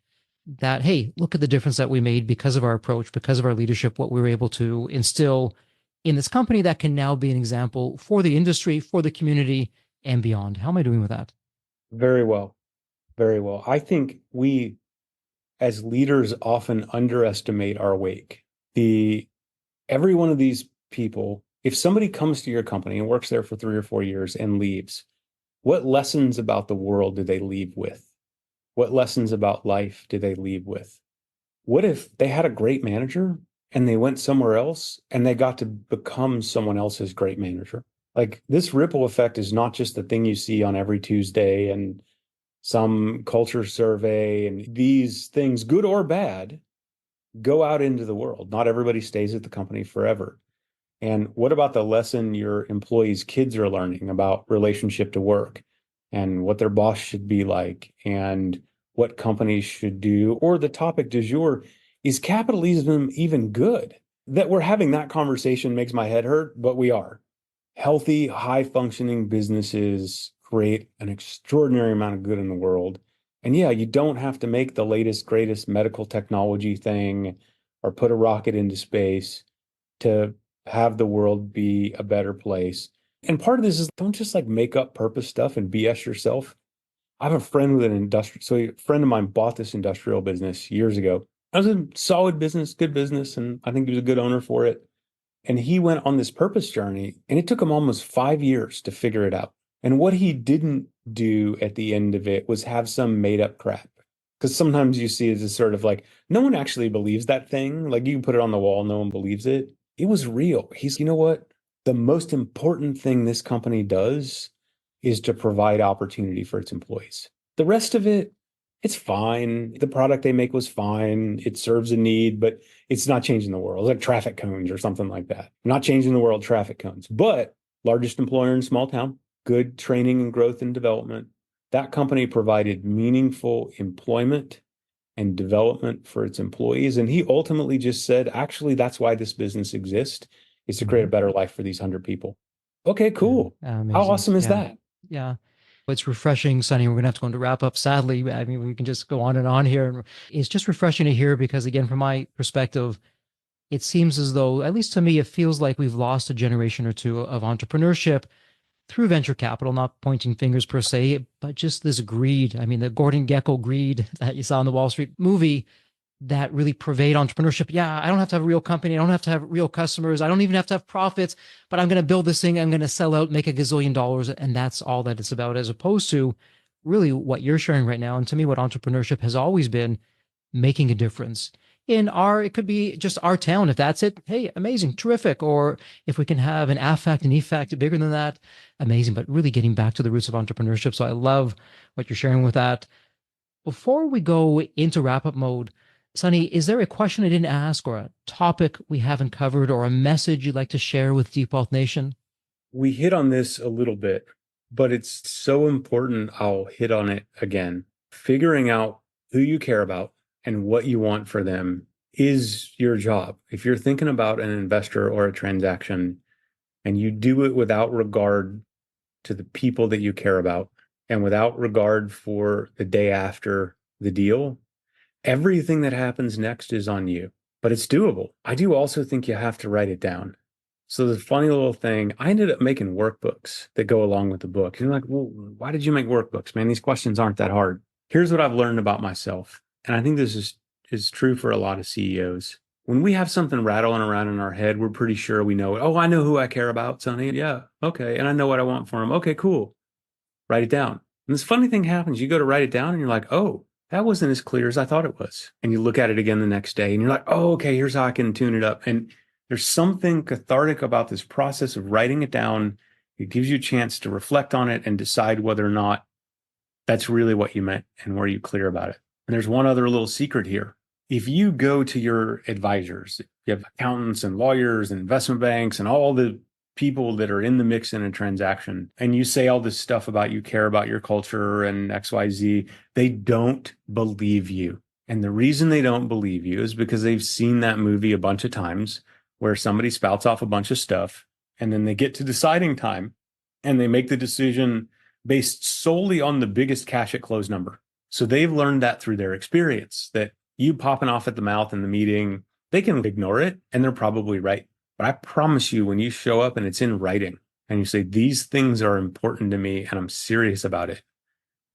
that, hey, look at the difference that we made because of our approach, because of our leadership, what we were able to instill in this company that can now be an example for the industry, for the community, and beyond. How am I doing with that? Very well. Very well. I think we, as leaders, often underestimate our wake. The Every one of these people If somebody comes to your company and works there for 3 or 4 years and leaves, what lessons about the world do they leave with? What lessons about life do they leave with? What if they had a great manager and they went somewhere else and they got to become someone else's great manager? Like this ripple effect is not just the thing you see on every Tuesday and some culture survey, and these things, good or bad, go out into the world. Not everybody stays at the company forever. And what about the lesson your employees' kids are learning about relationship to work and what their boss should be like and what companies should do? Or the topic du jour, is capitalism even good? That we're having that conversation makes my head hurt, but we are. Healthy, high functioning businesses create an extraordinary amount of good in the world. And yeah, you don't have to make the latest, greatest medical technology thing or put a rocket into space to have the world be a better place. And part of this is don't just like make up purpose stuff and BS yourself. I have a friend with an industrial, so a friend of mine bought this industrial business years ago. It was a solid business, good business, and I think he was a good owner for it. And he went on this purpose journey, and it took him almost 5 years to figure it out. And what he didn't do at the end of it was have some made up crap. Because sometimes you see it as sort of like, no one actually believes that thing. Like you can put it on the wall, no one believes it. It was real. He's, you know what? The most important thing this company does is to provide opportunity for its employees. The rest of it, it's fine. The product they make was fine. It serves a need, but it's not changing the world. It's like traffic cones or something like that. Not changing the world, traffic cones. But largest employer in small town, good training and growth and development. That company provided meaningful employment and development for its employees. And he ultimately just said, actually, that's why this business exists, is to create a better life for these 100 people. Okay, cool. How awesome is that? Yeah. It's refreshing, Sonny. We're going to have to go into wrap up, sadly. I mean, we can just go on and on here. It's just refreshing to hear because, again, from my perspective, it seems as though, at least to me, it feels like we've lost a generation or two of entrepreneurship through venture capital, not pointing fingers per se, but just this greed. I mean, the Gordon Gekko greed that you saw in the Wall Street movie that really pervade entrepreneurship. Yeah, I don't have to have a real company. I don't have to have real customers. I don't even have to have profits, but I'm going to build this thing. I'm going to sell out, make a gazillion dollars. And that's all that it's about, as opposed to really what you're sharing right now. And to me, what entrepreneurship has always been, making a difference in it could be just our town. If that's it, hey, amazing, terrific. Or if we can have an affect, an effect bigger than that, amazing. But really getting back to the roots of entrepreneurship. So I love what you're sharing with that. Before we go into wrap up mode, Sonny, is there a question I didn't ask or a topic we haven't covered or a message you'd like to share with Deep Wealth Nation? We hit on this a little bit, but it's so important. I'll hit on it again. Figuring out who you care about and what you want for them is your job. If you're thinking about an investor or a transaction and you do it without regard to the people that you care about and without regard for the day after the deal, everything that happens next is on you, but it's doable. I do also think you have to write it down. So the funny little thing, I ended up making workbooks that go along with the book. You're like, well, why did you make workbooks, man? These questions aren't that hard. Here's what I've learned about myself. And I think this is true for a lot of CEOs. When we have something rattling around in our head, we're pretty sure we know it. Oh, I know who I care about, Sonny. Yeah. Okay. And I know what I want for him. Okay, cool. Write it down. And this funny thing happens. You go to write it down and you're like, oh, that wasn't as clear as I thought it was. And you look at it again the next day and you're like, oh, okay, here's how I can tune it up. And there's something cathartic about this process of writing it down. It gives you a chance to reflect on it and decide whether or not that's really what you meant and were you clear about it. And there's one other little secret here. If you go to your advisors, you have accountants and lawyers and investment banks and all the people that are in the mix in a transaction, and you say all this stuff about you care about your culture and XYZ, they don't believe you. And the reason they don't believe you is because they've seen that movie a bunch of times where somebody spouts off a bunch of stuff and then they get to deciding time and they make the decision based solely on the biggest cash at close number. So they've learned that through their experience, that you popping off at the mouth in the meeting, they can ignore it and they're probably right. But I promise you, when you show up and it's in writing and you say, these things are important to me and I'm serious about it,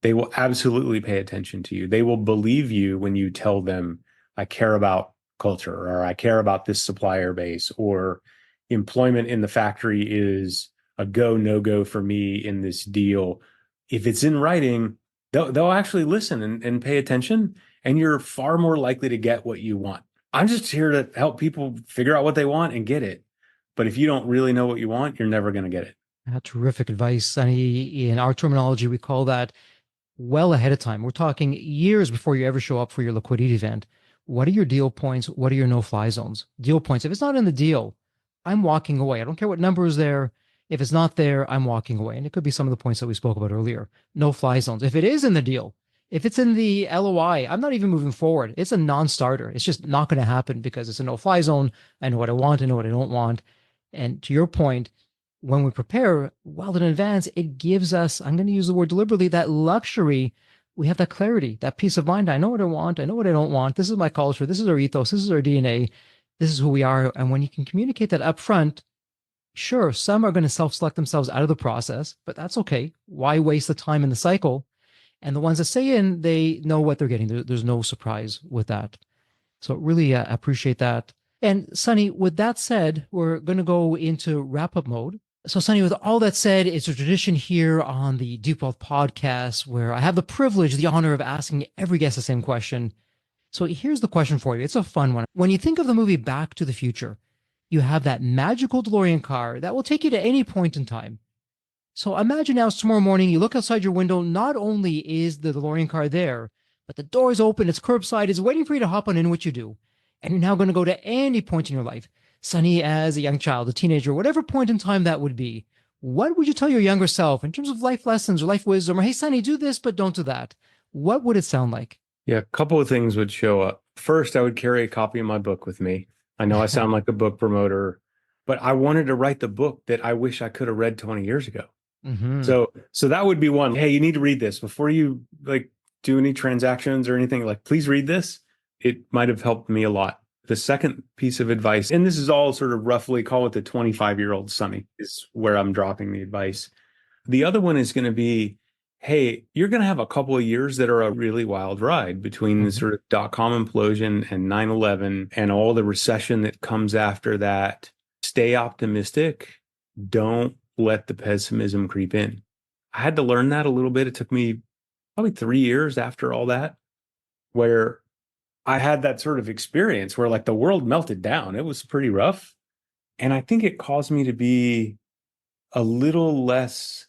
they will absolutely pay attention to you. They will believe you when you tell them, I care about culture, or I care about this supplier base, or employment in the factory is a go, no go for me in this deal. If it's in writing, they'll actually listen and pay attention, and you're far more likely to get what you want. I'm just here to help people figure out what they want and get it. But if you don't really know what you want, you're never going to get it. Terrific advice, Sonny. In our terminology, we call that well ahead of time. We're talking years before you ever show up for your liquidity event. What are your deal points? What are your no-fly zones? Deal points. If it's not in the deal, I'm walking away. I don't care what number is there. If it's not there, I'm walking away. And it could be some of the points that we spoke about earlier. No-fly zones. If it is in the deal, if it's in the LOI, I'm not even moving forward. It's a non-starter. It's just not going to happen because it's a no-fly zone. I know what I want. I know what I don't want. And to your point, when we prepare well in advance, it gives us, I'm going to use the word deliberately, that luxury. We have that clarity, that peace of mind. I know what I want. I know what I don't want. This is my culture. This is our ethos. This is our DNA. This is who we are. And when you can communicate that up front, sure, some are going to self-select themselves out of the process, but that's okay. Why waste the time in the cycle? And the ones that stay in, they know what they're getting. There's no surprise with that. So really appreciate that. And Sonny, with that said, we're going to go into wrap-up mode. So, Sonny, with all that said, it's a tradition here on the Deep Wealth podcast where I have the privilege, the honor of asking every guest the same question. So here's the question for you. It's a fun one. When you think of the movie Back to the Future, you have that magical DeLorean car that will take you to any point in time. So imagine now it's tomorrow morning, you look outside your window, not only is the DeLorean car there, but the door's open, it's curbside, it's waiting for you to hop on in, what you do. And you're now going to go to any point in your life. Sonny, as a young child, a teenager, whatever point in time that would be, what would you tell your younger self in terms of life lessons or life wisdom? Or, hey, Sonny, do this, but don't do that. What would it sound like? Yeah, a couple of things would show up. First, I would carry a copy of my book with me. I know I sound like a book promoter, but I wanted to write the book that I wish I could have read 20 years ago. Mm-hmm. So that would be one. Hey, you need to read this before you do any transactions or anything. Please read this. It might have helped me a lot. The second piece of advice, and this is all sort of roughly, call it the 25-year-old Sonny, is where I'm dropping the advice. The other one is going to be, hey, you're going to have a couple of years that are a really wild ride between the sort of dot-com implosion and 9/11 and all the recession that comes after that. Stay optimistic. Don't let the pessimism creep in. I had to learn that a little bit. It took me probably 3 years after all that, where I had that sort of experience where the world melted down. It was pretty rough. And I think it caused me to be a little less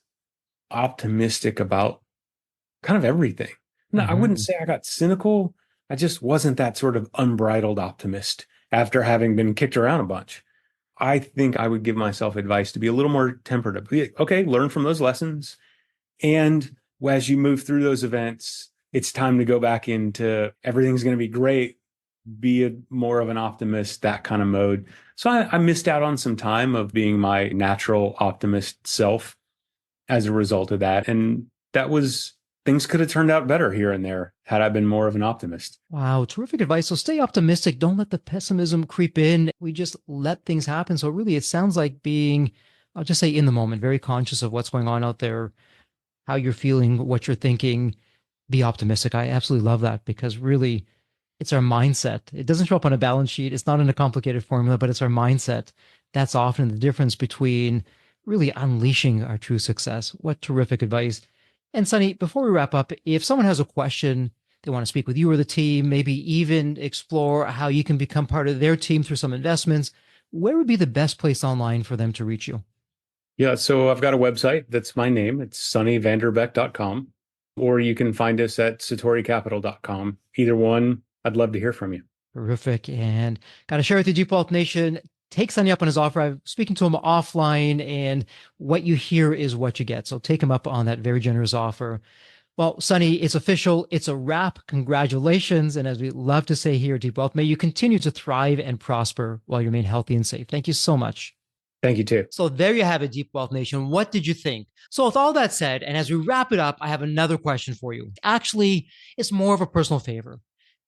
optimistic about kind of everything. No, I wouldn't say I got cynical. I just wasn't that sort of unbridled optimist after having been kicked around a bunch. I think I would give myself advice to be a little more tempered. Okay, learn from those lessons. And as you move through those events, it's time to go back into everything's going to be great, be more of an optimist, that kind of mode. So I missed out on some time of being my natural optimist self as a result of that. And things could have turned out better here and there had I been more of an optimist. Wow, terrific advice. So stay optimistic. Don't let the pessimism creep in. We just let things happen. So really, it sounds like being, I'll just say in the moment, very conscious of what's going on out there, how you're feeling, what you're thinking. Be optimistic. I absolutely love that because really it's our mindset. It doesn't show up on a balance sheet. It's not in a complicated formula, but it's our mindset. That's often the difference between really unleashing our true success. What terrific advice. And Sonny, before we wrap up, if someone has a question, they want to speak with you or the team, maybe even explore how you can become part of their team through some investments, where would be the best place online for them to reach you? Yeah, so I've got a website that's my name. It's sonnyvanderbeck.com. Or you can find us at satoricapital.com. Either one, I'd love to hear from you. Terrific. And got to share with the Deep Wealth Nation, take Sonny up on his offer. I'm speaking to him offline, and what you hear is what you get. So take him up on that very generous offer. Well, Sonny, it's official. It's a wrap. Congratulations. And as we love to say here at Deep Wealth, may you continue to thrive and prosper while you remain healthy and safe. Thank you so much. Thank you too. So there you have it, Deep Wealth Nation. What did you think? So with all that said, and as we wrap it up, I have another question for you. Actually, it's more of a personal favor.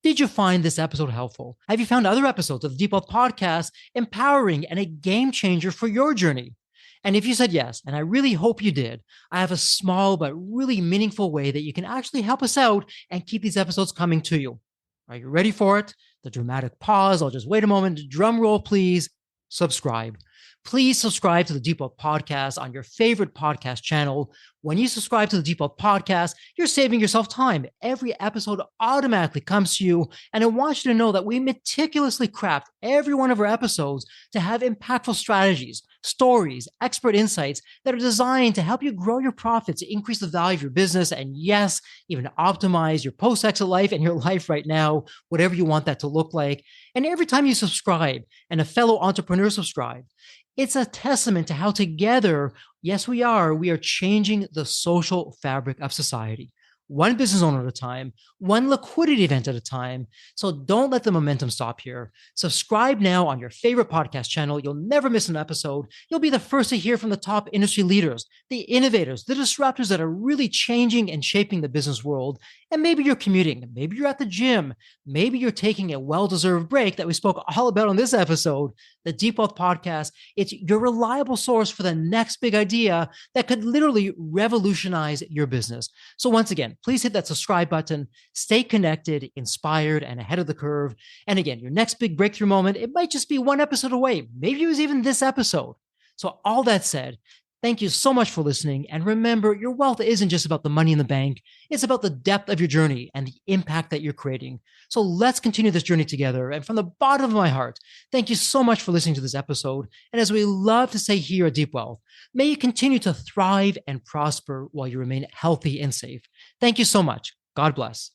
Did you find this episode helpful? Have you found other episodes of the Deep Wealth Podcast empowering and a game changer for your journey? And if you said yes, and I really hope you did, I have a small but really meaningful way that you can actually help us out and keep these episodes coming to you. Are you ready for it? The dramatic pause. I'll just wait a moment. Drum roll, please. subscribe. Please subscribe to the Deep Wealth Podcast on your favorite podcast channel. When you subscribe to the Deep Wealth Podcast, you're saving yourself time. Every episode automatically comes to you. And I want you to know that we meticulously craft every one of our episodes to have impactful strategies, stories, expert insights that are designed to help you grow your profits, increase the value of your business, and yes, even optimize your post-exit life and your life right now, whatever you want that to look like. And every time you subscribe and a fellow entrepreneur subscribes, it's a testament to how together, yes, we are changing the social fabric of society. One business owner at a time, one liquidity event at a time. So don't let the momentum stop here. Subscribe now on your favorite podcast channel. You'll never miss an episode. You'll be the first to hear from the top industry leaders, the innovators, the disruptors that are really changing and shaping the business world. And maybe you're commuting, maybe you're at the gym, maybe you're taking a well-deserved break that we spoke all about on this episode. The Deep Wealth Podcast, it's your reliable source for the next big idea that could literally revolutionize your business. So once again, please hit that subscribe button, stay connected, inspired, and ahead of the curve. And again, your next big breakthrough moment, it might just be one episode away. Maybe it was even this episode. So all that said, thank you so much for listening. And remember, your wealth isn't just about the money in the bank. It's about the depth of your journey and the impact that you're creating. So let's continue this journey together. And from the bottom of my heart, thank you so much for listening to this episode. And as we love to say here at Deep Wealth, may you continue to thrive and prosper while you remain healthy and safe. Thank you so much. God bless.